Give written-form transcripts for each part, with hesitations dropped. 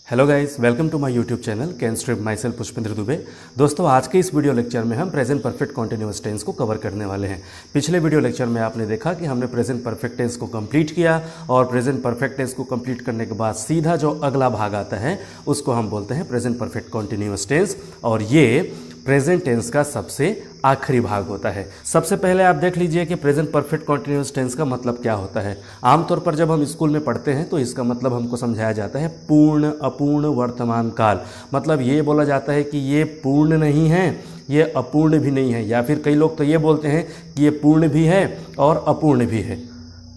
Hello guys, welcome to my YouTube channel can strip myself Pushpendra Dubey. दोस्तों, आज के इस वीडियो लेक्चर में हम प्रेजेंट परफेक्ट कॉन्टिन्यूअस टेंस को कवर करने वाले हैं। पिछले वीडियो लेक्चर में आपने देखा कि हमने प्रेजेंट परफेक्ट टेंस को कंप्लीट किया और प्रेजेंट परफेक्ट टेंस को कंप्लीट करने के बाद सीधा जो अगला भाग आता है उसको हम बोलते हैं प्रेजेंट परफेक्ट कॉन्टिन्यूअस टेंस, और ये प्रेजेंट टेंस का सबसे आखिरी भाग होता है। सबसे पहले आप देख लीजिए कि प्रेजेंट परफेक्ट कॉन्टिन्यूअस टेंस का मतलब क्या होता है। आमतौर पर जब हम स्कूल में पढ़ते हैं तो इसका मतलब हमको समझाया जाता है पूर्ण अपूर्ण वर्तमान काल। मतलब ये बोला जाता है कि ये पूर्ण नहीं है, ये अपूर्ण भी नहीं है, या फिर कई लोग तो ये बोलते हैं कि ये पूर्ण भी है और अपूर्ण भी है।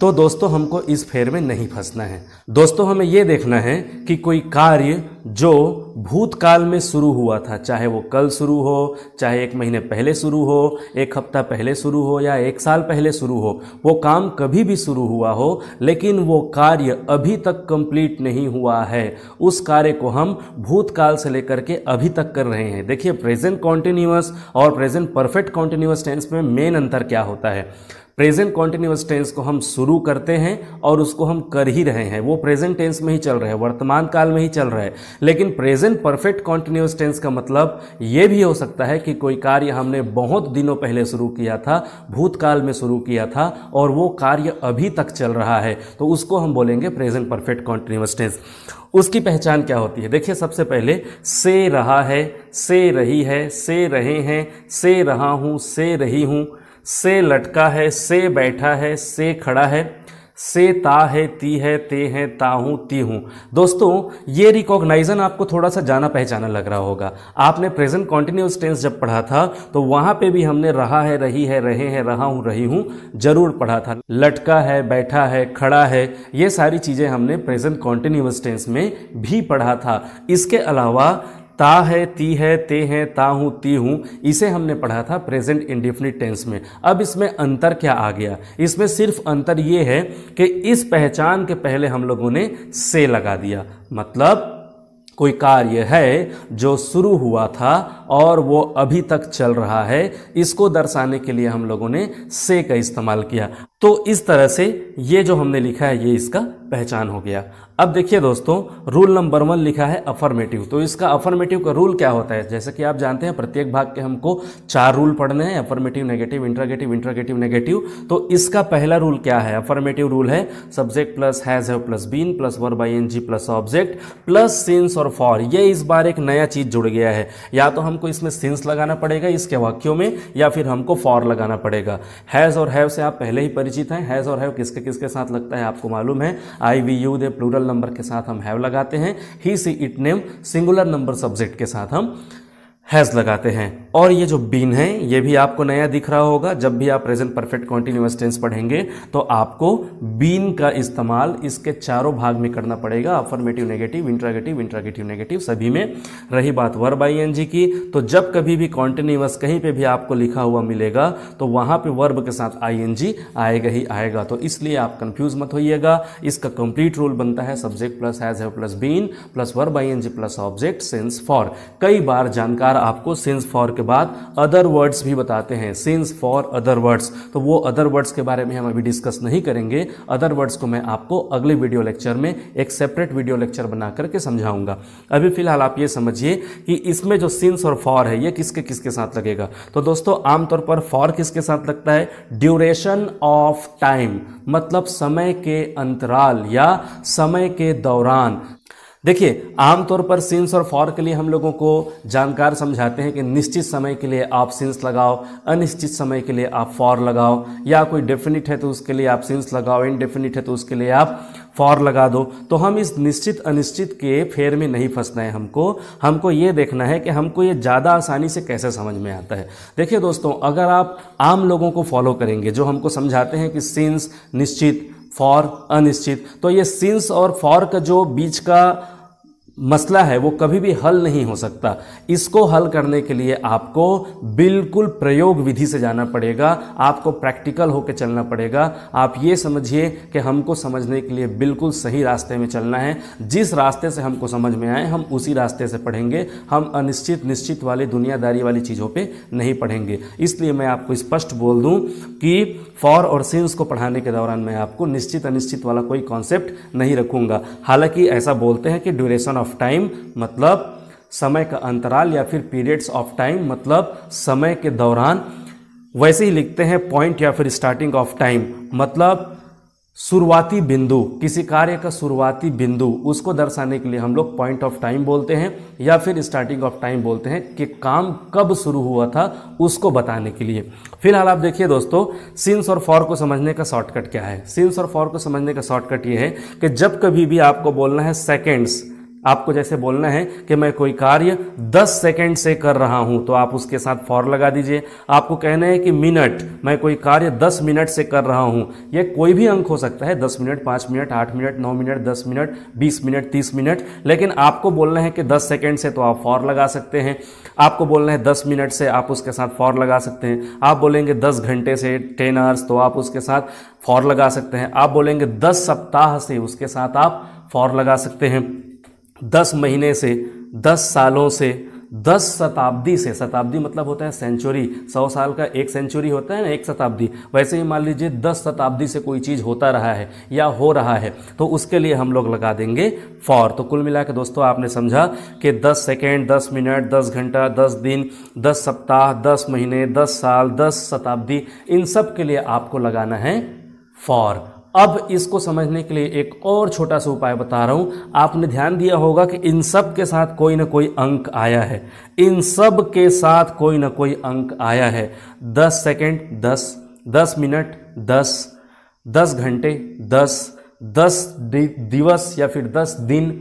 तो दोस्तों, हमको इस फेर में नहीं फंसना है। दोस्तों, हमें ये देखना है कि कोई कार्य जो भूतकाल में शुरू हुआ था, चाहे वो कल शुरू हो, चाहे 1 महीने पहले शुरू हो, 1 हफ्ता पहले शुरू हो या 1 साल पहले शुरू हो, वो काम कभी भी शुरू हुआ हो लेकिन वो कार्य अभी तक कंप्लीट नहीं हुआ है, उस कार्य को हम भूतकाल से लेकर के अभी तक कर रहे हैं। देखिए, प्रेजेंट कॉन्टिन्यूअस और प्रेजेंट परफेक्ट कॉन्टिन्यूअस टेंस में मेन अंतर क्या होता है। प्रेजेंट कॉन्टिन्यूअस टेंस को हम शुरू करते हैं और उसको हम कर ही रहे हैं, वो प्रेजेंट टेंस में ही चल रहा है, वर्तमान काल में ही चल रहा है। लेकिन प्रेजेंट परफेक्ट कॉन्टिन्यूअस टेंस का मतलब ये भी हो सकता है कि कोई कार्य हमने बहुत दिनों पहले शुरू किया था, भूतकाल में शुरू किया था और वो कार्य अभी तक चल रहा है, तो उसको हम बोलेंगे प्रेजेंट परफेक्ट कॉन्टिन्यूअस टेंस। उसकी पहचान क्या होती है? देखिए, सबसे पहले से रहा है, से रही है, से रहे हैं, से रहा हूं, से रही हूं, से लटका है, से बैठा है, से खड़ा है, से ता है, ती है, ते हैं, ता हूं, ती हूं। दोस्तों, ये रिकॉग्नाइजन आपको थोड़ा सा जाना पहचाना लग रहा होगा। आपने प्रेजेंट कॉन्टिन्यूअस टेंस जब पढ़ा था तो वहां पे भी हमने रहा है, रही है, रहे हैं, रहा हूं, रही हूं जरूर पढ़ा था। लटका है, बैठा है, खड़ा है, ये सारी चीजें हमने प्रेजेंट कॉन्टिन्यूअस टेंस में भी पढ़ा था। इसके अलावा ता है, ती है, ते हैं, ता हूं, ती हूं, इसे हमने पढ़ा था प्रेजेंट इंडेफिनिट टेंस में। अब इसमें अंतर क्या आ गया? इसमें सिर्फ अंतर यह है कि इस पहचान के पहले हम लोगों ने से लगा दिया। मतलब कोई कार्य है जो शुरू हुआ था और वो अभी तक चल रहा है, इसको दर्शाने के लिए हम लोगों ने से का इस्तेमाल किया। तो इस तरह से ये जो हमने लिखा है ये इसका पहचान हो गया। अब देखिए दोस्तों, रूल नंबर 1 लिखा है अफर्मेटिव। तो इसका अफर्मेटिव का रूल क्या होता है? जैसे कि आप जानते हैं प्रत्येक भाग के हमको 4 रूल पढ़ने हैं, affirmative, negative, interrogative, interrogative, negative. तो इसका पहला रूल क्या है? अफर्मेटिव रूल है subject plus has, have plus been plus verb ING plus object plus since और फॉर। ये इस बार एक नया चीज जुड़ गया है। या तो हमको इसमें सिंस लगाना पड़ेगा इसके वाक्यों में, या फिर हमको फॉर लगाना पड़ेगा। हैज और हैव से आप पहले ही परिचित हैं। हैज और हैव किसके किसके साथ लगता है आपको मालूम है। I, we, you, they plural number के साथ हम हैव लगाते हैं। He, she, it, name singular number subject के साथ हम हैज लगाते हैं। और ये जो बीन है ये भी आपको नया दिख रहा होगा। जब भी आप प्रेजेंट परफेक्ट कॉन्टिन्यूअस टेंस पढ़ेंगे तो आपको बीन का इस्तेमाल इसके चारों भाग में करना पड़ेगा, affirmative, negative, interrogative, interrogative, negative सभी में। रही बात वर्ब आईएनजी की, तो जब कभी भी कॉन्टिन्यूअस कहीं पे भी आपको लिखा हुआ मिलेगा तो वहां पे वर्ब के साथ आईएनजी आएगा ही आएगा। तो इसलिए आप कंफ्यूज मत होइएगा। इसका कंप्लीट रूल बनता है subject plus has, have plus been plus verb ING plus object since for. कई बार जानकार आपको सिंस फॉर के बाद अदर वर्ड्स भी बताते हैं, सिंस फॉर अदर वर्ड्स। तो वो अदर वर्ड्स के बारे में हम अभी डिस्कस नहीं करेंगे। अदर वर्ड्स को मैं आपको अगले वीडियो लेक्चर में एक सेपरेट वीडियो लेक्चर बना करके समझाऊंगा। अभी फिलहाल आप ये समझिए कि इसमें जो सिंस और फॉर है ये किसके किसके साथ लगेगा। तो दोस्तों, आमतौर पर फॉर किसके साथ लगता है? ड्यूरेशन ऑफ टाइम, मतलब समय के अंतराल या समय के दौरान। देखिए, आमतौर पर सिंस और फॉर के लिए हम लोगों को जानकार समझाते हैं कि निश्चित समय के लिए आप सिंस लगाओ, अनिश्चित समय के लिए आप फॉर लगाओ, या कोई डेफिनिट है तो उसके लिए आप सिंस लगाओ, इनडेफिनिट है तो उसके लिए आप फॉर लगा दो। तो हम इस निश्चित अनिश्चित के फेर में नहीं फंसना है। हमको ये देखना है कि हमको ये ज़्यादा आसानी से कैसे समझ में आता है। देखिए दोस्तों, अगर आप आम लोगों को फॉलो करेंगे जो हमको समझाते हैं कि सिंस निश्चित, फॉर अनिश्चित, तो ये सिंस और फॉर का जो बीच का मसला है वो कभी भी हल नहीं हो सकता। इसको हल करने के लिए आपको बिल्कुल प्रयोग विधि से जाना पड़ेगा, आपको प्रैक्टिकल होकर चलना पड़ेगा। आप ये समझिए कि हमको समझने के लिए बिल्कुल सही रास्ते में चलना है। जिस रास्ते से हमको समझ में आए हम उसी रास्ते से पढ़ेंगे। हम अनिश्चित निश्चित वाली दुनियादारी वाली चीज़ों पे नहीं पढ़ेंगे। इसलिए मैं आपको स्पष्ट बोल दूं कि फॉर और सिंस को पढ़ाने के दौरान मैं आपको निश्चित अनिश्चित वाला कोई कॉन्सेप्ट नहीं रखूंगा। हालांकि ऐसा बोलते हैं कि ड्यूरेशन ऑफ टाइम मतलब समय का अंतराल, या फिर पीरियड्स ऑफ टाइम मतलब समय के दौरान। वैसे ही लिखते हैं पॉइंट या फिर स्टार्टिंग ऑफ टाइम मतलब शुरुआती बिंदु, किसी कार्य का शुरुआती बिंदु, उसको दर्शाने के लिए हम लोग पॉइंट ऑफ टाइम बोलते हैं या फिर स्टार्टिंग ऑफ टाइम बोलते हैं कि काम कब शुरू हुआ था उसको बताने के लिए। फिलहाल आप देखिए दोस्तों, सिंस और फॉर को समझने का शॉर्टकट क्या है। सिंस और फॉर को समझने का शॉर्टकट ये है कि जब कभी भी आपको बोलना है सेकेंड्स, आपको जैसे बोलना है कि मैं कोई कार्य 10 सेकंड से कर रहा हूं तो आप उसके साथ फॉर लगा दीजिए। आपको कहना है कि मिनट, मैं कोई कार्य 10 मिनट से कर रहा हूं, ये कोई भी अंक हो सकता है, 10 minute, 5 minute, 8 minute, 9 minute, 10 minute, 20 minute, 30 minute, लेकिन आपको बोलना है कि 10 सेकंड से तो आप फॉर लगा सकते हैं। आपको बोलना है 10 मिनट से, आप उसके साथ फॉर लगा सकते हैं। आप बोलेंगे 10 घंटे से, 10 आवर्स, तो आप उसके साथ फॉर लगा सकते हैं। आप बोलेंगे 10 सप्ताह से, उसके साथ आप फॉर लगा सकते हैं। 10 महीने से, 10 सालों से, 10 शताब्दी से, शताब्दी मतलब होता है सेंचुरी, 100 साल का एक सेंचुरी होता है ना, एक शताब्दी, वैसे ही मान लीजिए 10 शताब्दी से कोई चीज़ होता रहा है या हो रहा है तो उसके लिए हम लोग लगा देंगे फॉर। तो कुल मिला के दोस्तों आपने समझा कि 10 सेकेंड, 10 मिनट, 10 घंटा, 10 दिन, 10 सप्ताह, 10 महीने, 10 साल, 10 शताब्दी, इन सब के लिए आपको लगाना है फॉर। अब इसको समझने के लिए एक और छोटा सा उपाय बता रहा हूं। आपने ध्यान दिया होगा कि इन सब के साथ कोई ना कोई अंक आया है, इन सब के साथ कोई ना कोई अंक आया है। 10 सेकेंड 10, 10 मिनट 10, 10 घंटे 10, 10 दिवस या फिर 10 दिन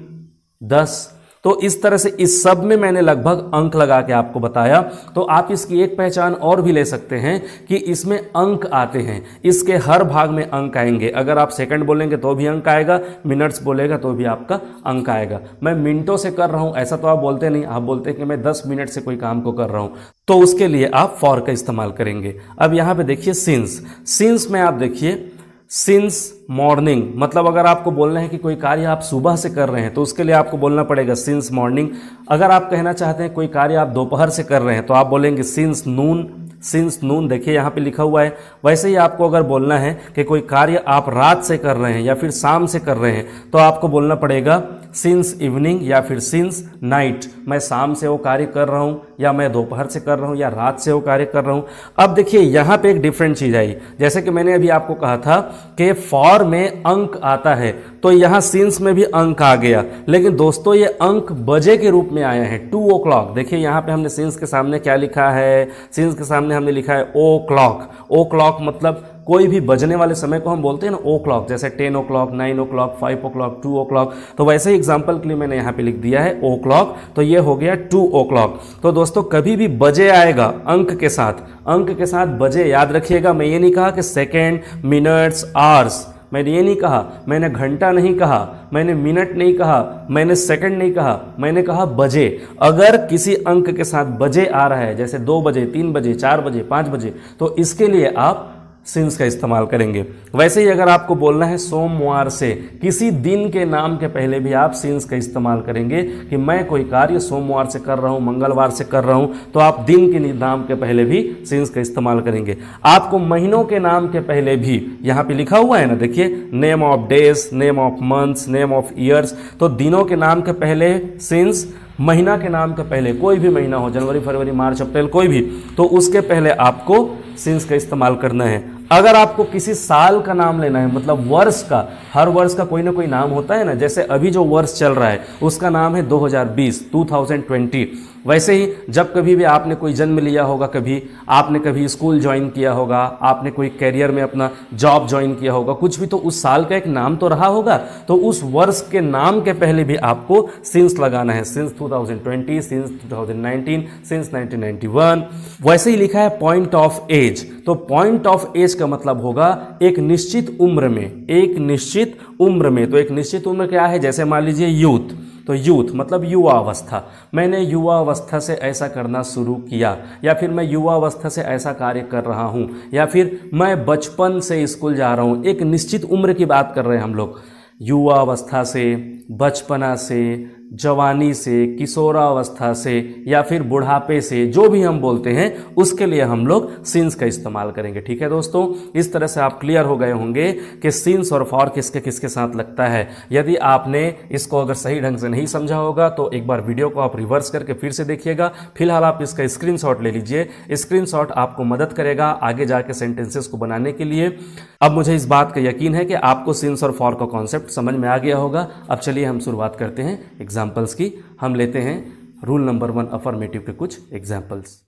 10। तो इस तरह से इस सब में मैंने लगभग अंक लगा के आपको बताया। तो आप इसकी एक पहचान और भी ले सकते हैं कि इसमें अंक आते हैं, इसके हर भाग में अंक आएंगे। अगर आप सेकंड बोलेंगे तो भी अंक आएगा, मिनट्स बोलेगा तो भी आपका अंक आएगा। मैं मिनटों से कर रहा हूं ऐसा तो आप बोलते नहीं, आप बोलते हैं कि मैं 10 मिनट से कोई काम को कर रहा हूं, तो उसके लिए आप फॉर का इस्तेमाल करेंगे। अब यहां पे देखिए सिंस, सिंस में आप देखिए सिंस मॉर्निंग मतलब अगर आपको बोलना है कि कोई कार्य आप सुबह से कर रहे हैं तो उसके लिए आपको बोलना पड़ेगा सिंस मॉर्निंग। अगर आप कहना चाहते हैं कोई कार्य आप दोपहर से कर रहे हैं तो आप बोलेंगे सिंस नून, सिंस नून, देखिए यहाँ पे लिखा हुआ है। वैसे ही आपको अगर बोलना है कि कोई कार्य आप रात से कर रहे हैं या फिर शाम से कर रहे हैं तो आपको बोलना पड़ेगा सिंस इवनिंग या फिर सिंस नाइट। मैं शाम से वो कार्य कर रहा हूँ या मैं दोपहर से कर रहा हूँ या रात से वो कार्य कर रहा हूँ। अब देखिए यहाँ पे एक डिफरेंट चीज आई, जैसे कि मैंने अभी आपको कहा था कि फॉर में अंक आता है तो यहाँ सिंस में भी अंक आ गया, लेकिन दोस्तों ये अंक बजे के रूप में आया है, 2 o'clock। देखिए यहाँ पे हमने सिंस के सामने क्या लिखा है, सिंस के सामने हमने लिखा है ओ क्लॉक। ओ क्लॉक मतलब कोई भी बजने वाले समय को हम बोलते हैं ना ओ क्लॉक, जैसे 10 o'clock, 9 o'clock, 5 o'clock, 2 o'clock। तो वैसे ही एग्जाम्पल के लिए मैंने यहाँ पे लिख दिया है ओ क्लॉक, तो ये हो गया 2 o'clock। तो दोस्तों कभी भी बजे आएगा अंक के साथ, अंक के साथ बजे याद रखिएगा। मैं ये नहीं कहा कि सेकेंड, मिनट्स, आवर्स, मैंने ये नहीं कहा, मैंने घंटा नहीं कहा, मैंने मिनट नहीं कहा, मैंने सेकंड नहीं कहा, मैंने कहा बजे। अगर किसी अंक के साथ बजे आ रहा है जैसे 2 बजे, 3 बजे, 4 बजे, 5 बजे, तो इसके लिए आप सिंस का इस्तेमाल करेंगे। वैसे ही अगर आपको बोलना है सोमवार से, किसी दिन के नाम के पहले भी आप सिंस का इस्तेमाल करेंगे कि मैं कोई कार्य सोमवार से कर रहा हूं, मंगलवार से कर रहा हूं, तो आप दिन के नाम के पहले भी सिंस का इस्तेमाल करेंगे। आपको महीनों के नाम के पहले भी यहां पे लिखा हुआ है ना, देखिए name of days, name of months, name of years, तो दिनों के नाम के पहले सिंस, महीना के नाम के पहले कोई भी महीना हो, जनवरी, फरवरी, मार्च, अप्रैल, कोई भी, तो उसके पहले आपको सिंस का इस्तेमाल करना है। अगर आपको किसी साल का नाम लेना है मतलब वर्ष का, हर वर्ष का कोई ना कोई नाम होता है ना, जैसे अभी जो वर्ष चल रहा है उसका नाम है 2020। वैसे ही जब कभी भी आपने कोई जन्म लिया होगा, कभी आपने कभी स्कूल ज्वाइन किया होगा, आपने कोई कैरियर में अपना जॉब ज्वाइन किया होगा, कुछ भी, तो उस साल का एक नाम तो रहा होगा, तो उस वर्ष के नाम के पहले भी आपको सिंस लगाना है। Since 2020, since 2019, since 1991। वैसे ही लिखा है पॉइंट ऑफ एज, तो पॉइंट ऑफ एज का मतलब होगा एक निश्चित उम्र में, एक निश्चित उम्र में। तो एक निश्चित उम्र क्या है, जैसे मान लीजिए यूथ, तो यूथ मतलब युवा अवस्था। मैंने युवा अवस्था से ऐसा करना शुरू किया, या फिर मैं युवा अवस्था से ऐसा कार्य कर रहा हूं, या फिर मैं बचपन से स्कूल जा रहा हूं। एक निश्चित उम्र की बात कर रहे हैं हम लोग, युवा अवस्था से, बचपना से, जवानी से, किशोरावस्था से या फिर बुढ़ापे से, जो भी हम बोलते हैं उसके लिए हम लोग सिंस का इस्तेमाल करेंगे। ठीक है दोस्तों, इस तरह से आप क्लियर हो गए होंगे कि सिंस और फॉर किसके किसके साथ लगता है। यदि आपने इसको अगर सही ढंग से नहीं समझा होगा तो एक बार वीडियो को आप रिवर्स करके फिर से देखिएगा। फिलहाल आप इसका स्क्रीनशॉट ले लीजिए, स्क्रीनशॉट आपको मदद करेगा आगे जाके सेंटेंसेस को बनाने के लिए। अब मुझे इस बात का यकीन है कि आपको सिंस और फॉर का कॉन्सेप्ट समझ में आ गया होगा। अब चलिए हम शुरुआत करते हैं एग्जाम्पल्स की। हम लेते हैं रूल नंबर 1 अफर्मेटिव के कुछ एग्जाम्पल्स।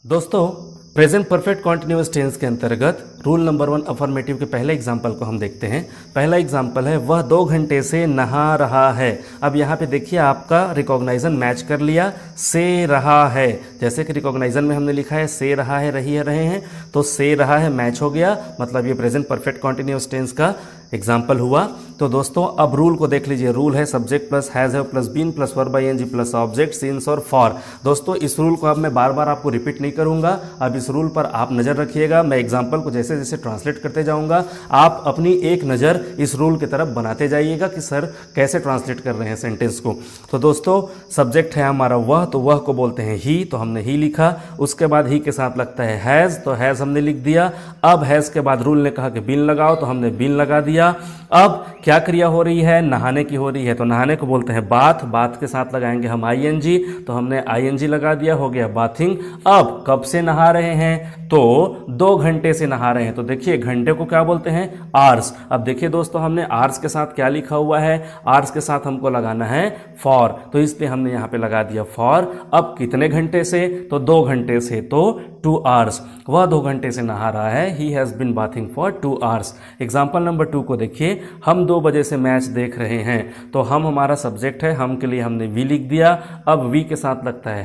दोस्तों, प्रेजेंट परफेक्ट कॉन्टिन्यूअस टेंस के अंतर्गत रूल नंबर 1 अफर्मेटिव के पहले एग्जाम्पल को हम देखते हैं। पहला एग्जाम्पल है, वह 2 घंटे से नहा रहा है। अब यहाँ पे देखिए आपका रिकॉग्नाइजन मैच कर लिया, से रहा है। जैसे कि रिकॉग्नाइजन में हमने लिखा है से रहा है, रही है, रहे हैं, तो से रहा है मैच हो गया, मतलब ये प्रेजेंट परफेक्ट कॉन्टिन्यूअस टेंस का एग्जाम्पल हुआ। तो दोस्तों अब रूल को देख लीजिए। रूल है subject plus has have plus been plus verb ING plus object, since और फॉर। दोस्तों इस रूल को अब मैं बार बार आपको रिपीट नहीं करूंगा, अब इस रूल पर आप नज़र रखिएगा। मैं एग्जाम्पल को जैसे जैसे ट्रांसलेट करते जाऊंगा, आप अपनी एक नज़र इस रूल की तरफ बनाते जाइएगा कि सर कैसे ट्रांसलेट कर रहे हैं सेंटेंस को। तो दोस्तों सब्जेक्ट है हमारा वह, तो वह को बोलते हैं ही, तो हमने ही लिखा। उसके बाद ही के साथ लगता है हैज़, तो हैज़ हमने लिख दिया। अब हैज़ के बाद रूल ने कहा कि बीन लगाओ, तो हमने बीन लगा दिया। अब क्या क्रिया हो रही है, नहाने की हो रही है, तो नहाने को बोलते हैं बाथ, बाथ के साथ लगाएंगे हम आईएनजी, तो हमने आईएनजी लगा दिया, हो गया बाथिंग। अब कब से नहा रहे हैं, तो 2 घंटे से नहा रहे हैं। तो देखिए घंटे को क्या बोलते हैं, आवर्स। अब देखिए दोस्तों हमने आवर्स के साथ क्या लिखा हुआ है, आवर्स के साथ हमको लगाना है फॉर, तो इसलिए हमने यहाँ पे लगा दिया फॉर। अब कितने घंटे से, तो 2 घंटे से, तो 2 आवर्स। वह 2 घंटे से नहा रहा है, he has been bathing for 2 hours. Example number 2 को देखिए, हम 2 बजे से मैच देख रहे हैं। तो हम हमारा सब्जेक्ट है, हम के लिए हमने वी लिख दिया। अब वी के साथ लगता है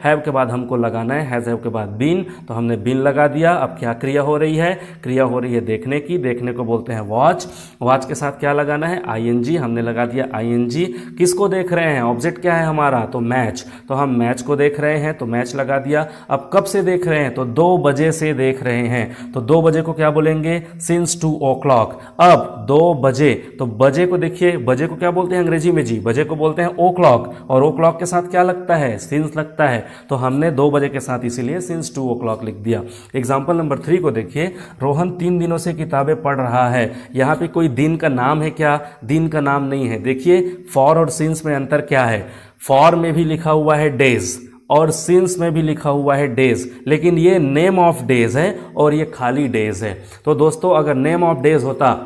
हैव के बाद हमको लगाना है हैज़ हैव के बाद बीन, तो हमने बीन लगा दिया। अब क्या क्रिया हो रही है, क्रिया हो रही है देखने की, देखने को बोलते हैं वॉच। वॉच के साथ क्या लगाना है, आईएनजी, हमने लगा दिया आईएनजी। किसको देख रहे हैं, ऑब्जेक्ट क्या है हमारा, तो मैच, तो हम मैच को देख रहे हैं, तो मैच लगा दिया। अब कब से देख रहे हैं, तो 2 बजे से देख रहे हैं, तो 2 बजे को क्या बोलेंगे, सिंस 2 o'clock। अब 2 बजे, तो बजे को देखिए, बजे को क्या बोलते हैं अंग्रेजी में जी, बजे को बोलते हैं ओ क्लॉक, और ओ क्लॉक के साथ क्या लगता है, सिंस लगता है, तो हमने 2 बजे के साथ इसीलिए सिंस 2 o'clock लिख दिया। एग्जाम्पल नंबर 3 को देखिए, रोहन 3 दिनों से किताबें पढ़ रहा है। यहाँ पे कोई दिन का नाम है क्या, दिन का नाम नहीं है। देखिए फॉर और सिंस में अंतर क्या है, फॉर में भी लिखा हुआ है डेज और सिंस में भी लिखा हुआ है डेज, लेकिन ये नेम ऑफ डेज है और ये खाली डेज है। तो दोस्तों अगर नेम ऑफ डेज होता,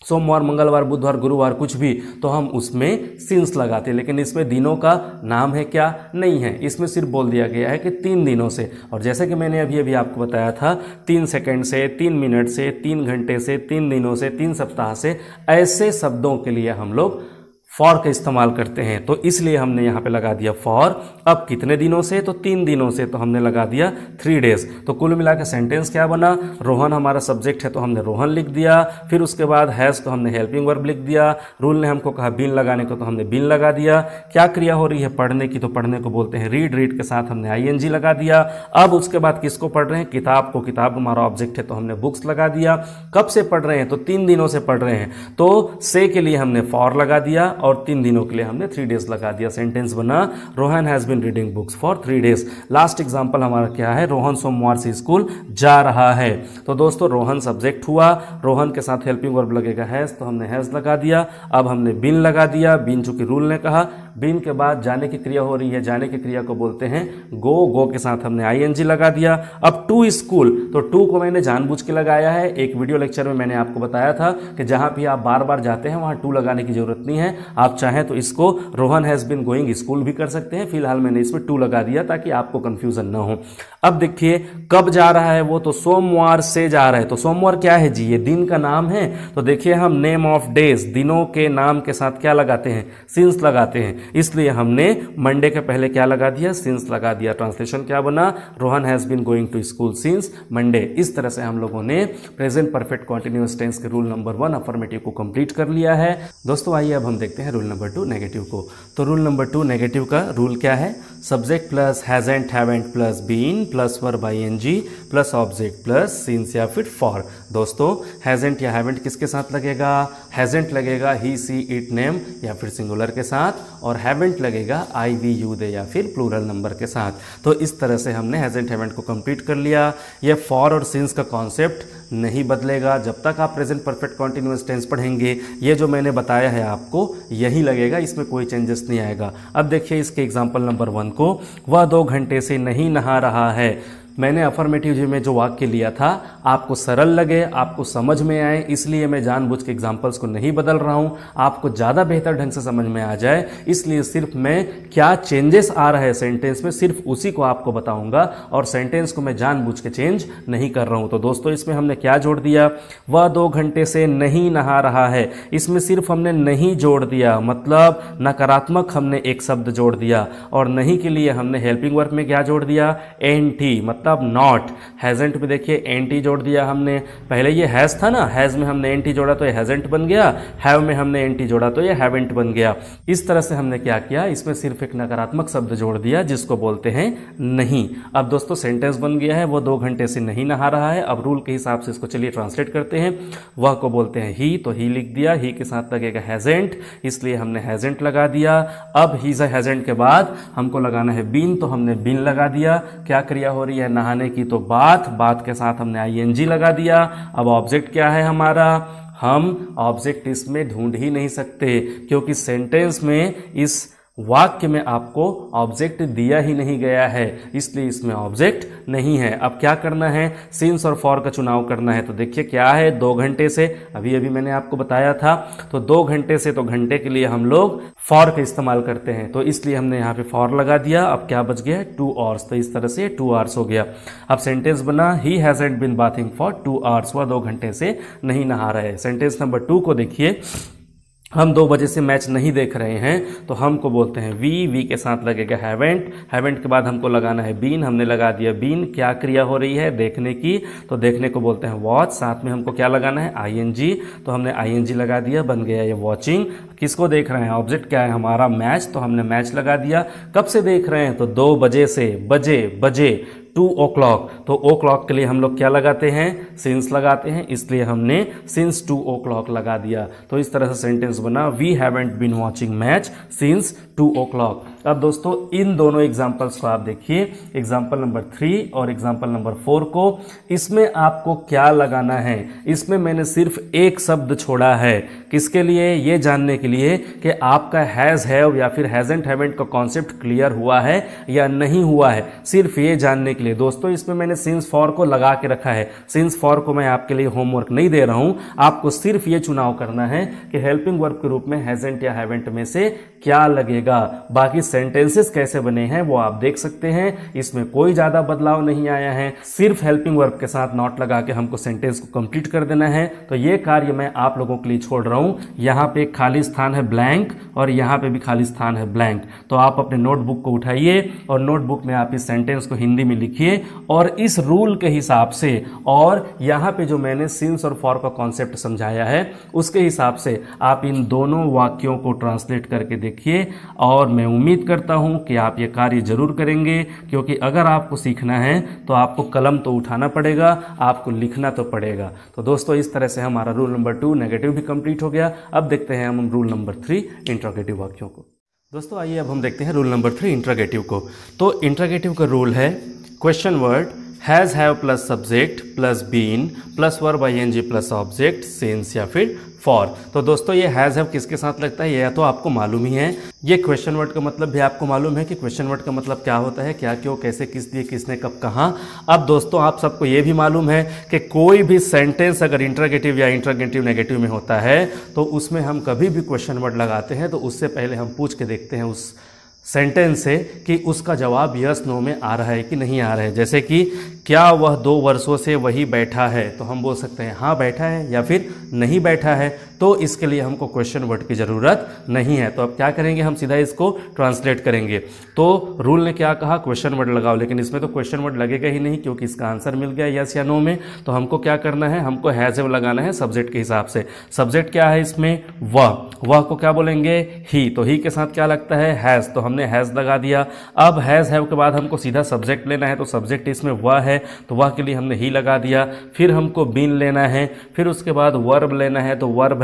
सोमवार, मंगलवार, बुधवार, गुरुवार, कुछ भी, तो हम उसमें सिंस लगाते, लेकिन इसमें दिनों का नाम है क्या, नहीं है। इसमें सिर्फ बोल दिया गया है कि 3 दिनों से। और जैसे कि मैंने अभी आपको बताया था, 3 सेकंड से, 3 मिनट से, 3 घंटे से, 3 दिनों से, 3 सप्ताह से, ऐसे शब्दों के लिए हम लोग फॉर का इस्तेमाल करते हैं, तो इसलिए हमने यहाँ पे लगा दिया फॉर। अब कितने दिनों से, तो 3 दिनों से, तो हमने लगा दिया 3 डेज। तो कुल मिला के सेंटेंस क्या बना, रोहन हमारा सब्जेक्ट है तो हमने रोहन लिख दिया, फिर उसके बाद हैज़ तो हमने हेल्पिंग वर्ब लिख दिया, रूल ने हमको कहा बीन लगाने को तो हमने बीन लगा दिया। क्या क्रिया हो रही है, पढ़ने की, तो पढ़ने को बोलते हैं रीड, रीड के साथ हमने आईएनजी लगा दिया। अब उसके बाद किसको पढ़ रहे हैं, किताब को, किताब हमारा ऑब्जेक्ट है तो हमने बुक्स लगा दिया। कब से पढ़ रहे हैं, तो 3 दिनों से पढ़ रहे हैं, तो से के लिए हमने फॉर लगा दिया और 3 दिनों के लिए हमने 3 डेज लगा दिया। सेंटेंस बना Rohan has been reading books for 3 days. Last example हमारा क्या है, रोहन सोमवार से स्कूल जा रहा है। तो दोस्तों रोहन सब्जेक्ट हुआ, रोहन के साथ हेल्पिंग वर्ब लगेगा हैज, तो हमने हैज लगा दिया। अब हमने बीन लगा दिया, बीन चूंकि रूल ने कहा, बीन के बाद जाने की क्रिया हो रही है, जाने की क्रिया को बोलते हैं गो, गो के साथ हमने आईएनजी लगा दिया। अब टू स्कूल, तो टू को मैंने जानबूझ के लगाया है। एक वीडियो लेक्चर में मैंने आपको बताया था कि जहां भी आप बार बार जाते हैं वहां टू लगाने की जरूरत नहीं है, आप चाहें तो इसको Rohan has been going school भी कर सकते हैं। फिलहाल मैंने इसमें टू लगा दिया ताकि आपको कंफ्यूजन ना हो। अब देखिए कब जा रहा है वो, तो सोमवार से जा रहा है। तो सोमवार क्या है जी, ये दिन का नाम है। तो देखिए हम नेम ऑफ डेज, दिनों के नाम के साथ क्या लगाते हैं, सिंस लगाते हैं, इसलिए हमने मंडे के पहले क्या लगा दिया, सिंस लगा दिया। ट्रांसलेशन क्या बना, Rohan has been going to school since Monday. इस तरह से हम लोगों ने प्रेजेंट परफेक्ट कॉन्टिन्यूअस टेंस के रूल नंबर 1 अफर्मेटिव को कंप्लीट कर लिया है। दोस्तों आइए अब हम देखते हैं हैं रूल नंबर 2 नेगेटिव को। तो रूल नंबर 2 नेगेटिव का रूल क्या है? Subject plus hasn't haven't plus been plus verb ING plus object plus since या फिर फॉर। दोस्तों हैजंट या हैवेंट किसके साथ लगेगा? हैजंट लगेगा ही सी इट नेम या फिर सिंगुलर के साथ, और हैवेंट लगेगा आई वी यू दे या फिर प्लूरल नंबर के साथ। तो इस तरह से हमने हैजंट हैवेंट को कंप्लीट कर लिया। ये फॉर और सिंस का कॉन्सेप्ट नहीं बदलेगा जब तक आप प्रेजेंट परफेक्ट कॉन्टिन्यूअस टेंस पढ़ेंगे। ये जो मैंने बताया है आपको यही लगेगा, इसमें कोई चेंजेस नहीं आएगा। अब देखिए इसके एग्जांपल नंबर 1 को, वह 2 घंटे से नहीं नहा रहा है। मैंने अफर्मेटिव में जो वाक्य लिया था आपको सरल लगे, आपको समझ में आए, इसलिए मैं जानबूझ के एग्जाम्पल्स को नहीं बदल रहा हूं, आपको ज़्यादा बेहतर ढंग से समझ में आ जाए, इसलिए सिर्फ मैं क्या चेंजेस आ रहा है सेंटेंस में सिर्फ उसी को आपको बताऊंगा, और सेंटेंस को मैं जानबूझ के चेंज नहीं कर रहा हूं। तो दोस्तों इसमें हमने क्या जोड़ दिया? वह 2 घंटे से नहीं नहा रहा है। इसमें सिर्फ हमने नहीं जोड़ दिया, मतलब नकारात्मक हमने एक शब्द जोड़ दिया, और नहीं के लिए हमने हेल्पिंग वर्ब में क्या जोड़ दिया? एनटी, मतलब नॉट। हैजंट में देखिए एनटी जोड़ दिया हमने। पहले ये हैज था ना, हैज में हमने एनटी जोड़ा तो ये हैजंट बन गया, हैव में हमने एनटी जोड़ा तो ये हैवेंट बन गया। इस तरह से हमने क्या किया? इसमें सिर्फ एक नकारात्मक शब्द जोड़ दिया जिसको बोलते हैं नहीं। अब दोस्तों सेंटेंस बन गया है, वो 2 घंटे से नहीं नहा रहा है। अब रूल के हिसाब से इसको चलिए ट्रांसलेट करते हैं। वह को बोलते हैं ही, तो ही लिख दिया, ही के साथ लगेगा हैजेंट, इसलिए हमने हैजेंट लगा दिया। अब ही से हैजेंट के बाद हमको लगाना है बीन, तो हमने बीन लगा दिया। क्या क्रिया हो रही है? नहाने की, तो बात के साथ हमने आईएनजी लगा दिया। अब ऑब्जेक्ट क्या है हमारा? हम ऑब्जेक्ट इसमें ढूंढ ही नहीं सकते क्योंकि सेंटेंस में इस वाक्य में आपको ऑब्जेक्ट दिया ही नहीं गया है, इसलिए इसमें ऑब्जेक्ट नहीं है। अब क्या करना है? सिंस और फॉर का चुनाव करना है। तो देखिए क्या है, 2 घंटे से, अभी मैंने आपको बताया था, तो 2 घंटे से, तो घंटे के लिए हम लोग फॉर का इस्तेमाल करते हैं, तो इसलिए हमने यहाँ पे फॉर लगा दिया। अब क्या बच गया? 2 आवर्स, तो इस तरह से 2 आवर्स हो गया। अब सेंटेंस बना, he hasn't been bathing for 2 hours, वह 2 घंटे से नहीं नहा रहे। सेंटेंस नंबर 2 को देखिए, हम 2 बजे से मैच नहीं देख रहे हैं, तो हमको बोलते हैं वी के साथ लगेगा हैवेंट, हैवेंट के बाद हमको लगाना है बीन, हमने लगा दिया बीन। क्या क्रिया हो रही है? देखने की, तो देखने को बोलते हैं वॉच, साथ में हमको क्या लगाना है? आईएनजी, तो हमने आईएनजी लगा दिया, बन गया ये वॉचिंग। किसको देख रहे हैं? ऑब्जेक्ट क्या है हमारा? मैच, तो हमने मैच लगा दिया। कब से देख रहे हैं? तो 2 बजे से, बजे 2 o'clock, तो ओ क्लॉक के लिए हम लोग क्या लगाते हैं? सिंस लगाते हैं, इसलिए हमने सिंस 2 o'clock लगा दिया। तो इस तरह से सेंटेंस बना, we haven't been watching match since 2 o'clock। अब दोस्तों इन दोनों एग्जाम्पल्स को आप देखिए, एग्जाम्पल नंबर 3 और एग्जाम्पल नंबर 4 को। इसमें आपको क्या लगाना है? इसमें मैंने सिर्फ एक शब्द छोड़ा है, किसके लिए? ये जानने के लिए कि आपका हैज, हैव या फिर हैजंट हैवेंट का कॉन्सेप्ट क्लियर हुआ है या नहीं हुआ है, सिर्फ ये जानने के लिए। दोस्तों इसमें मैंने सिंस फॉर को लगा के रखा है। सिंस फॉर को मैं आपके लिए होमवर्क नहीं दे रहा हूं, आपको सिर्फ ये चुनाव करना है कि हेल्पिंग वर्ब के रूप में हैजंट या हैवेंट में से क्या लगेगा। बाकी सेंटेंसेस कैसे बने हैं वो आप देख सकते हैं, इसमें कोई ज्यादा बदलाव नहीं आया है। सिर्फ हेल्पिंग वर्ब के साथ नॉट लगा के हमको सेंटेंस को कंप्लीट कर देना है। तो ये कार्य मैं आप लोगों के लिए छोड़ रहा हूं। यहां पे एक खाली स्थान है ब्लैंक, और यहां पे भी खाली स्थान है ब्लैंक। तो आप अपने नोटबुक को उठाइए और नोटबुक में आप इस सेंटेंस को हिंदी में लिखिए, और इस रूल के हिसाब से, और यहां पे जो मैंने सिंस और फॉर का कॉन्सेप्ट समझाया है उसके हिसाब से आप इन दोनों वाक्यों को ट्रांसलेट करके देखिए। और मैं उम्मीद करता हूं कि आप ये कार्य जरूर करेंगे, क्योंकि अगर आपको सीखना है तो आपको कलम तो उठाना पड़ेगा, आपको लिखना तो पड़ेगा। तो दोस्तों इस तरह से हमारा रूल नंबर 2 नेगेटिव भी कंप्लीट हो गया। अब देखते हैं हम रूल नंबर 3 इंट्रोगेटिव वाक्यों को। दोस्तों आइए अब हम देखते हैं रूल नंबर 3 इंट्रोगेटिव को। तो इंट्रोगेटिव का रूल है question word has, have plus subject plus been plus verb ING plus object since या फिर फॉर। तो दोस्तों ये हैज, हैव किसके साथ लगता है ये तो आपको मालूम ही है। ये क्वेश्चन वर्ड का मतलब भी आपको मालूम है कि क्वेश्चन वर्ड का मतलब क्या होता है, क्या, क्यों, कैसे, किस लिए, किसने, कब, कहाँ। अब दोस्तों आप सबको ये भी मालूम है कि कोई भी सेंटेंस अगर इंट्रोगेटिव या इंट्रोगेटिव नेगेटिव में होता है तो उसमें हम कभी भी क्वेश्चन वर्ड लगाते हैं तो उससे पहले हम पूछ के देखते हैं उस सेंटेंस से कि उसका जवाब यस नो में आ रहा है कि नहीं आ रहा है। जैसे कि क्या वह 2 वर्षों से वही बैठा है, तो हम बोल सकते हैं हाँ बैठा है या फिर नहीं बैठा है। तो इसके लिए हमको क्वेश्चन वर्ड की ज़रूरत नहीं है। तो अब क्या करेंगे, हम सीधा इसको ट्रांसलेट करेंगे। तो रूल ने क्या कहा, क्वेश्चन वर्ड लगाओ, लेकिन इसमें तो क्वेश्चन वर्ड लगेगा ही नहीं क्योंकि इसका आंसर मिल गया यस या नो में। तो हमको क्या करना है, हमको हैज़ लगाना है सब्जेक्ट के हिसाब से। सब्जेक्ट क्या है इसमें, वह को क्या बोलेंगे, ही। तो ही के साथ क्या लगता है, हैज़, तो हमने हैज़ लगा दिया। अब हैज़ हैव के बाद हमको सीधा सब्जेक्ट लेना है, तो सब्जेक्ट इसमें वह है, तो वह के लिए हमने ही लगा दिया। फिर हमको बीन लेना है, फिर उसके बाद वर्ब लेना है, तो वर्ब है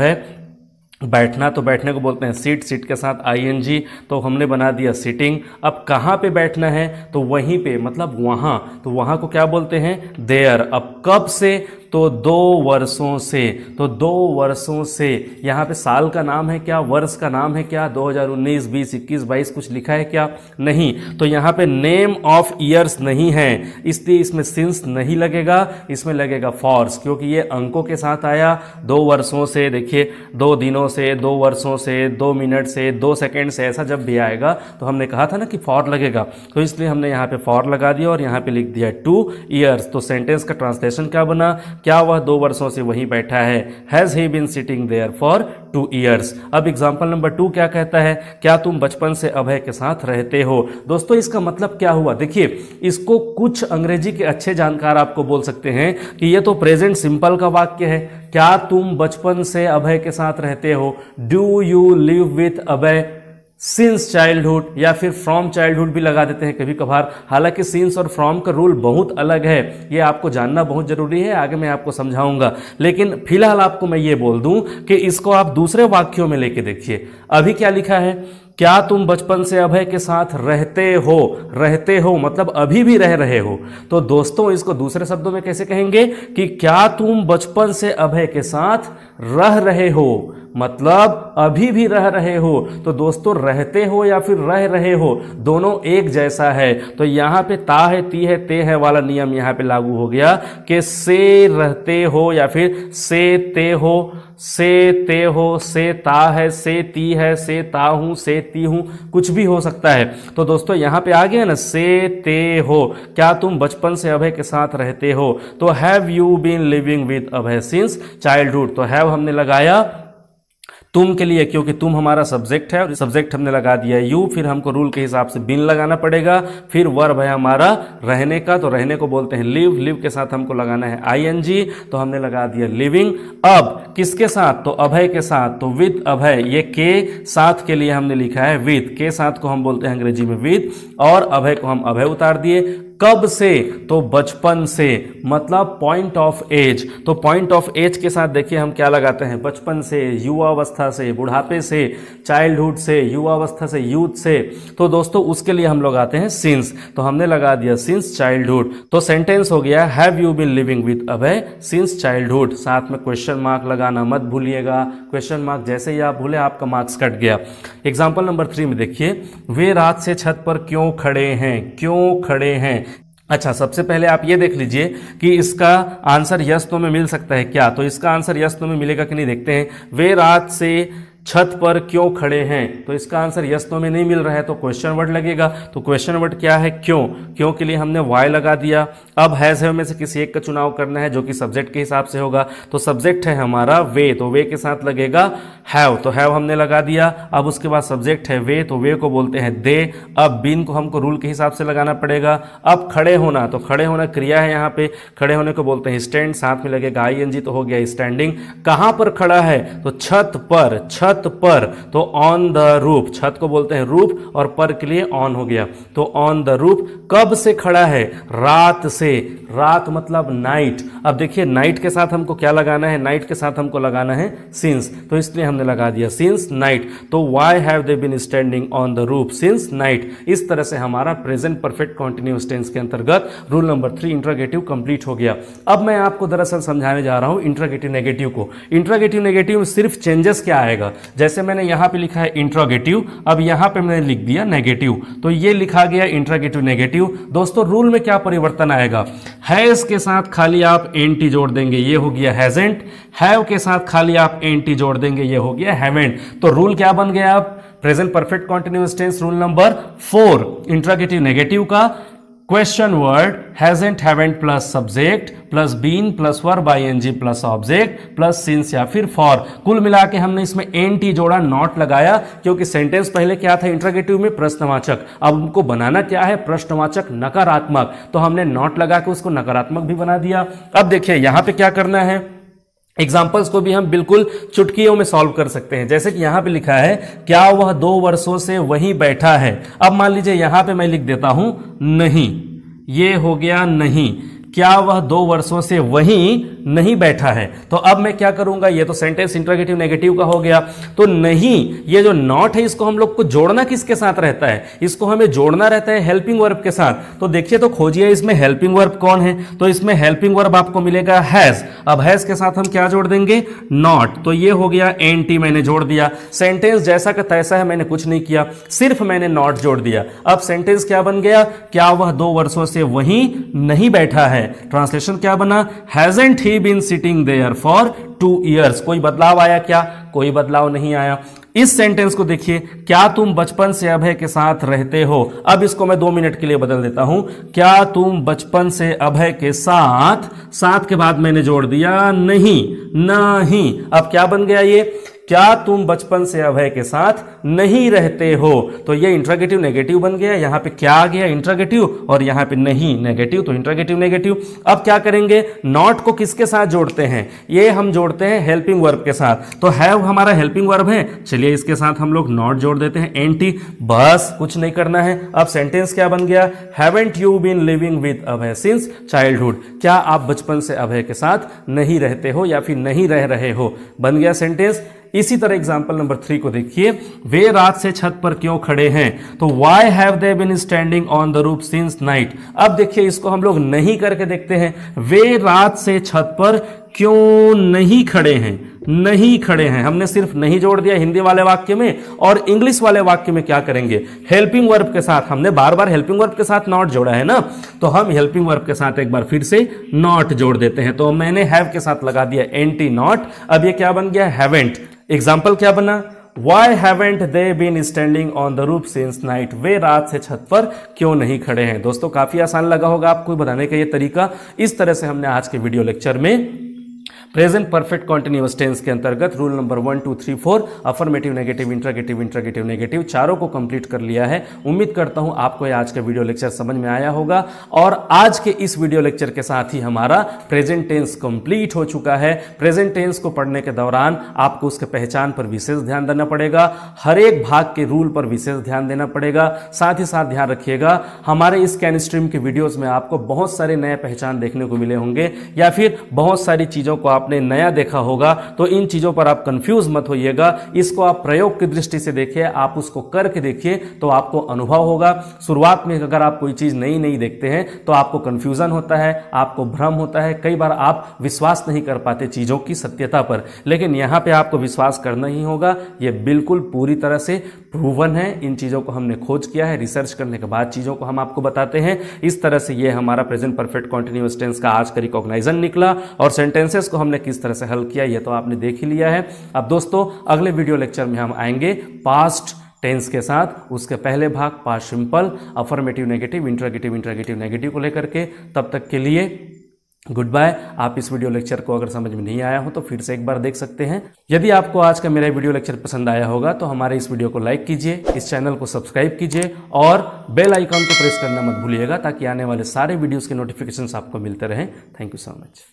बैठना, तो बैठने को बोलते हैं सीट, सीट के साथ आईएनजी, तो हमने बना दिया सिटिंग। अब कहाँ पे बैठना है, तो वहीं पे, मतलब वहाँ, तो वहाँ को क्या बोलते हैं, देयर। अब कब से, तो 2 वर्षों से, तो 2 वर्षों से। यहाँ पे साल का नाम है क्या, वर्ष का नाम है क्या, 2019, 20, 21, 22 कुछ लिखा है क्या, नहीं। तो यहाँ पे नेम ऑफ ईयर्स नहीं है, इसलिए इसमें सिंस नहीं लगेगा, इसमें लगेगा फॉर्स, क्योंकि ये अंकों के साथ आया। 2 वर्षों से, देखिए 2 दिनों से, 2 वर्षों से, 2 मिनट से, 2 सेकेंड से, ऐसा जब भी आएगा तो हमने कहा था ना कि फॉर लगेगा, तो इसलिए हमने यहाँ पे फॉर लगा दिया और यहाँ पे लिख दिया 2 ईयर्स। तो सेंटेंस का ट्रांसलेशन क्या बना, क्या वह 2 वर्षों से वहीं बैठा है, has he been sitting there for 2 years. अब एग्जाम्पल नंबर 2 क्या कहता है, क्या तुम बचपन से अभय के साथ रहते हो। दोस्तों इसका मतलब क्या हुआ, देखिए इसको कुछ अंग्रेजी के अच्छे जानकार आपको बोल सकते हैं कि ये तो प्रेजेंट सिंपल का वाक्य है। क्या तुम बचपन से अभय के साथ रहते हो, do you live with Abhay since childhood, या फिर फ्रॉम चाइल्डहुड भी लगा देते हैं कभी कभार। हालांकि सिंस और फ्रॉम का रूल बहुत अलग है, ये आपको जानना बहुत जरूरी है, आगे मैं आपको समझाऊंगा। लेकिन फिलहाल आपको मैं ये बोल दूं कि इसको आप दूसरे वाक्यों में लेके देखिए। अभी क्या लिखा है, क्या तुम बचपन से अभय के साथ रहते हो, रहते हो मतलब अभी भी रह रहे हो। तो दोस्तों इसको दूसरे शब्दों में कैसे कहेंगे कि क्या तुम बचपन से अभय के साथ रह रहे हो, मतलब अभी भी रह रहे हो। तो दोस्तों रहते हो या फिर रह रहे हो दोनों एक जैसा है। तो यहां पे ता है, ती है, ते है वाला नियम यहां पे लागू हो गया कि से रहते हो या फिर से ते हो, से ते हो, से ता है, से ती है, से ता हूं, से ती हूं, कुछ भी हो सकता है। तो दोस्तों यहां पे आ गया ना, से ते हो, क्या तुम बचपन से अभय के साथ रहते हो। तो have you been living with Abhay since childhood. तो हैव हमने लगाया तुम के लिए क्योंकि तुम हमारा सब्जेक्ट है और सब्जेक्ट हमने लगा दिया यू। फिर हमको रूल के हिसाब से बिन लगाना पड़ेगा। फिर वर्ब है हमारा रहने का, तो रहने को बोलते हैं लिव, लिव के साथ हमको लगाना है आईएनजी, तो हमने लगा दिया लिविंग। अब किसके साथ, तो अभय के साथ, तो विद अभय, ये के साथ के लिए हमने लिखा है विद, के साथ को हम बोलते हैं अंग्रेजी में विद, और अभय को हम अभय उतार दिए। कब से, तो बचपन से, मतलब पॉइंट ऑफ एज। तो पॉइंट ऑफ एज के साथ देखिए हम क्या लगाते हैं, बचपन से, युवावस्था से, बुढ़ापे से, चाइल्डहुड से, युवावस्था से, यूथ से। तो दोस्तों उसके लिए हम लोग आते हैं सिंस, तो हमने लगा दिया सिंस चाइल्डहुड। तो सेंटेंस हो गया have you been living with Abhay since childhood. साथ में क्वेश्चन मार्क लगाना मत भूलिएगा, क्वेश्चन मार्क जैसे ही आप भूले आपका मार्क्स कट गया। एग्जाम्पल नंबर 3 में देखिए, वे रात से छत पर क्यों खड़े हैं, क्यों खड़े हैं। अच्छा, सबसे पहले आप ये देख लीजिए कि इसका आंसर यस नो में मिल सकता है क्या। तो इसका आंसर यस नो में मिलेगा कि नहीं देखते हैं। वे रात से छत पर क्यों खड़े हैं, तो इसका आंसर यस नो में नहीं मिल रहा है, तो क्वेश्चन वर्ड लगेगा। तो क्वेश्चन वर्ड क्या है, क्यों। क्यों के लिए हमने वाई लगा दिया। अब हैज हैव में से किसी एक का चुनाव करना है जो कि सब्जेक्ट के हिसाब से होगा। तो सब्जेक्ट है हमारा वे, तो वे के साथ लगेगा हैव, तो हैव हमने लगा दिया। अब उसके बाद सब्जेक्ट है वे, तो वे को बोलते हैं दे। अब बीन को हमको रूल के हिसाब से लगाना पड़ेगा। अब खड़े होना, तो खड़े होना क्रिया है यहाँ पे, खड़े होने को बोलते हैं स्टैंड, साथ में लगेगा आईएनजी, तो हो गया स्टैंडिंग। कहां पर खड़ा है, तो छत पर, छत पर, तो ऑन द रूफ, छत को बोलते हैं रूफ और पर के लिए ऑन हो गया, तो ऑन द रूफ। कब से खड़ा है, रात से, रात मतलब नाइट। अब देखिए नाइट के साथ हमको क्या लगाना है, नाइट के साथ हमको लगाना है सिंस, तो इसलिए हमने लगा दिया सिंस नाइट। तो why have they been standing on the roof since night. इस तरह से हमारा प्रेजेंट परफेक्ट कॉन्टिन्यूअस टेंस के अंतर्गत रूल नंबर 3 इंट्रोगेटिव कंप्लीट हो गया। अब मैं आपको दरअसल समझाने जा रहा हूं इंट्रोगेटिव नेगेटिव को। इंट्रोगेटिव नेगेटिव में सिर्फ चेंजेस क्या आएगा, जैसे मैंने यहां पे लिखा है इंट्रोगेटिव, अब यहां पे मैंने लिख दिया नेगेटिव, तो ये लिखा गया इंट्रोगेटिव नेगेटिव। दोस्तों रूल में क्या परिवर्तन आएगा, हैज के साथ खाली आप एनटी जोड़ देंगे, ये हो गया हैजेंट। हैव के साथ खाली आप एनटी जोड़ देंगे, ये हो गया हैवेंट। तो रूल क्या बन गया, अब present perfect continuous tense rule number 4, interrogative negative का question word hasn't, haven't plus subject plus been plus verb ING plus object plus since या फिर फॉर। कुल मिला के हमने इसमें एनटी जोड़ा, नॉट लगाया, क्योंकि सेंटेंस पहले क्या था इंट्रोगेटिव में, प्रश्नवाचक। अब उनको बनाना क्या है, प्रश्नवाचक नकारात्मक, तो हमने नॉट लगा के उसको नकारात्मक भी बना दिया। अब देखिए यहां पे क्या करना है, एग्जाम्पल्स को भी हम बिल्कुल चुटकियों में सॉल्व कर सकते हैं। जैसे कि यहां पे लिखा है क्या वह 2 वर्षों से वहीं बैठा है। अब मान लीजिए यहां पे मैं लिख देता हूं नहीं, ये हो गया नहीं, क्या वह 2 वर्षों से वहीं नहीं बैठा है। तो अब मैं क्या करूंगा, ये तो सेंटेंस इंट्रोगेटिव नेगेटिव का हो गया, तो नहीं, ये जो नॉट है इसको हम लोग को जोड़ना किसके साथ रहता है, इसको हमें जोड़ना रहता है हेल्पिंग वर्ब के साथ। तो देखिए तो खोजिए इसमें हेल्पिंग वर्ब कौन है, तो इसमें हेल्पिंग वर्ब आपको मिलेगा हैज। अब हैज के साथ हम क्या जोड़ देंगे, नॉट, तो ये हो गया एनटी, मैंने जोड़ दिया। सेंटेंस जैसा का तैसा है, मैंने कुछ नहीं किया, सिर्फ मैंने नॉट जोड़ दिया। अब सेंटेंस क्या बन गया, क्या वह 2 वर्षों से वहीं नहीं बैठा है। ट्रांसलेशन क्या बना, hasn't he been sitting there for 2 years। कोई बदलाव आया क्या, कोई बदलाव नहीं आया। इस सेंटेंस को देखिए, क्या तुम बचपन से अभय के साथ रहते हो। अब इसको मैं 2 मिनट के लिए बदल देता हूं, क्या तुम बचपन से अभय के साथ, साथ के बाद मैंने जोड़ दिया नहीं, नहीं। अब क्या बन गया ये, क्या तुम बचपन से अभय के साथ नहीं रहते हो। तो ये इंट्रोगेटिव नेगेटिव बन गया, यहां पे क्या आ गया इंट्रोगेटिव, और यहां पे नहीं नेगेटिव, तो इंट्रोगेटिव नेगेटिव। अब क्या करेंगे, नॉट को किसके साथ जोड़ते हैं, ये हम जोड़ते हैं हेल्पिंग वर्ब के साथ। तो हैव हमारा हेल्पिंग वर्ब है, चलिए इसके साथ हम लोग नॉट जोड़ देते हैं एनटी, बस कुछ नहीं करना है। अब सेंटेंस क्या बन गया, haven't you been living with Abhay since childhood. क्या आप बचपन से अभय के साथ नहीं रहते हो या फिर नहीं रह रहे हो, बन गया सेंटेंस। इसी तरह एग्जाम्पल नंबर 3 को देखिए, वे रात से छत पर क्यों खड़े हैं, तो why have they been standing on the roof since night. अब देखिए इसको हम लोग नहीं करके देखते हैं, वे रात से छत पर क्यों नहीं खड़े हैं, नहीं खड़े हैं, हमने सिर्फ नहीं जोड़ दिया हिंदी वाले वाक्य में। और इंग्लिश वाले वाक्य में क्या करेंगे, हेल्पिंग वर्ब के साथ, हमने बार बार हेल्पिंग वर्ब के साथ नॉट जोड़ा है ना, तो हम हेल्पिंग वर्ब के साथ एक बार फिर से नॉट जोड़ देते हैं। तो मैंने हैव के साथ लगा दिया एंटी नॉट। अब ये क्या बन गया, हैवेंट। एग्जाम्पल क्या बना, why haven't they been standing on the roof since night. वे रात से छत पर क्यों नहीं खड़े हैं। दोस्तों काफी आसान लगा होगा आपको बताने का ये तरीका। इस तरह से हमने आज के वीडियो लेक्चर में प्रेजेंट परफेक्ट कॉन्टिन्यूअस टेंस के अंतर्गत rule number 1, 2, 3, 4 affirmative negative interrogative interrogative negative चारों को कंप्लीट कर लिया है। उम्मीद करता हूं आपको ये आज का वीडियो लेक्चर समझ में आया होगा। और आज के इस वीडियो लेक्चर के साथ ही हमारा प्रेजेंट टेंस कंप्लीट हो चुका है। प्रेजेंट टेंस को पढ़ने के दौरान आपको उसके पहचान पर विशेष ध्यान देना पड़ेगा, हर एक भाग के रूल पर विशेष ध्यान देना पड़ेगा। साथ ही साथ ध्यान रखिएगा हमारे इस कैन स्ट्रीम के वीडियोज में आपको बहुत सारे नए पहचान देखने को मिले होंगे, या फिर बहुत सारी चीजों को आपने नया देखा होगा, तो इन चीजों पर आप कंफ्यूज मत होइएगा। इसको आप प्रयोग की दृष्टि से देखिए, आप उसको करके देखिए तो आपको अनुभव होगा। शुरुआत में अगर आप कोई चीज नई नई देखते हैं तो आपको कंफ्यूजन होता है, आपको भ्रम होता है, कई बार आप विश्वास नहीं कर पाते चीजों की सत्यता पर, लेकिन यहां पे आपको विश्वास करना ही होगा। ये बिल्कुल पूरी तरह से प्रूवन है, इन चीजों को हमने खोज किया है, रिसर्च करने के बाद चीजों को हम आपको बताते हैं। इस तरह से ये हमारा प्रेजेंट परफेक्ट कॉन्टिन्यूअस टेंस का आज का रिकॉग्नाइजन निकला, और सेंटेंसेस को हमने किस तरह से हल किया ये तो आपने देख ही लिया है। अब दोस्तों अगले वीडियो लेक्चर में हम आएंगे पास्ट टेंस के साथ, उसके पहले भाग past simple affirmative negative interrogative interrogative negative को लेकर के। तब तक के लिए गुड बाय। आप इस वीडियो लेक्चर को अगर समझ में नहीं आया हो तो फिर से एक बार देख सकते हैं। यदि आपको आज का मेरा वीडियो लेक्चर पसंद आया होगा तो हमारे इस वीडियो को लाइक कीजिए, इस चैनल को सब्सक्राइब कीजिए और बेल आइकॉन को प्रेस करना मत भूलिएगा, ताकि आने वाले सारे वीडियोस के नोटिफिकेशंस आपको मिलते रहें। Thank you so much.